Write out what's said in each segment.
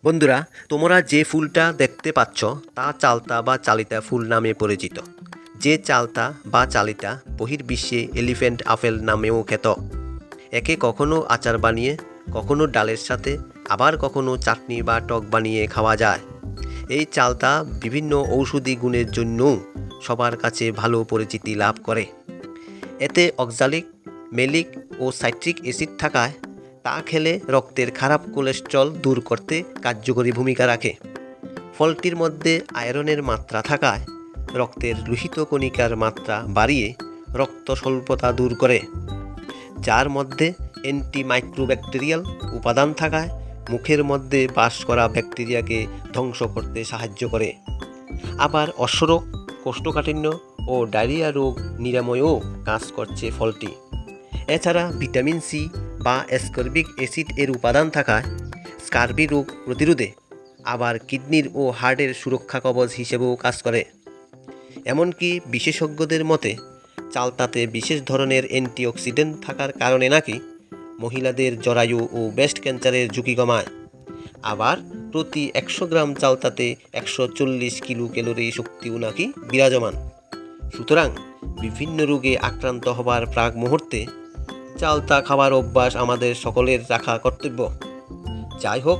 বন্ধুরা, তোমরা যে ফুলটা দেখতে পাচ্ছ তা চালতা বা চালিতা ফুল নামে পরিচিত। যে চালতা বা চালিতা বহির্বিশ্বে এলিফ্যান্ট আপেল নামেও খ্যাত। একে কখনো আচার বানিয়ে, কখনো ডালের সাথে, আবার কখনো চাটনি বা টক বানিয়ে খাওয়া যায়। এই চালতা বিভিন্ন ঔষধি গুণের জন্যও সবার কাছে ভালো পরিচিতি লাভ করে। এতে অক্সালিক, মেলিক ও সাইট্রিক অ্যাসিড থাকায় তা খেলে রক্তের খারাপ কোলেস্ট্রল দূর করতে কার্যকরী ভূমিকা রাখে। ফলটির মধ্যে আয়রনের মাত্রা থাকায় রক্তের লোহিত কণিকার মাত্রা বাড়িয়ে রক্ত স্বল্পতা দূর করে। যার মধ্যে অ্যান্টিমাইক্রোব্যাকটেরিয়াল উপাদান থাকায় মুখের মধ্যে বাস করা ব্যাকটেরিয়াকে ধ্বংস করতে সাহায্য করে। আবার অশ্বরোগ, কোষ্ঠকাঠিন্য ও ডায়রিয়া রোগ নিরাময়েও কাজ করছে ফলটি। এছাড়া ভিটামিন সি বা অ্যাসকর্বিক অ্যাসিড এর উপাদান থাকায় স্কার্বি রোগ প্রতিরোধে, আবার কিডনির ও হার্টের সুরক্ষা কবচ হিসেবেও কাজ করে। এমনকি বিশেষজ্ঞদের মতে চালতাতে বিশেষ ধরনের অ্যান্টিঅক্সিডেন্ট থাকার কারণে নাকি মহিলাদের জরায়ু ও ব্রেস্ট ক্যান্সারের ঝুঁকি কমায়। আবার প্রতি 100 গ্রাম চালতাতে 140 কিলো ক্যালোরি শক্তিও নাকি বিরাজমান। সুতরাং বিভিন্ন রোগে আক্রান্ত হবার প্রাক মুহূর্তে চালতা খাবার অভ্যাস আমাদের সকলের রাখা কর্তব্য। যাই হোক,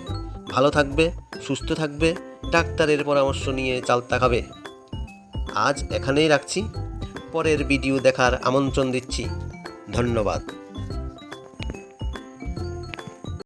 ভালো থাকবে, সুস্থ থাকবে, ডাক্তারের পরামর্শ নিয়ে চালতা খাবে। আজ এখানেই রাখছি, পরের ভিডিও দেখার আমন্ত্রণ দিচ্ছি। ধন্যবাদ।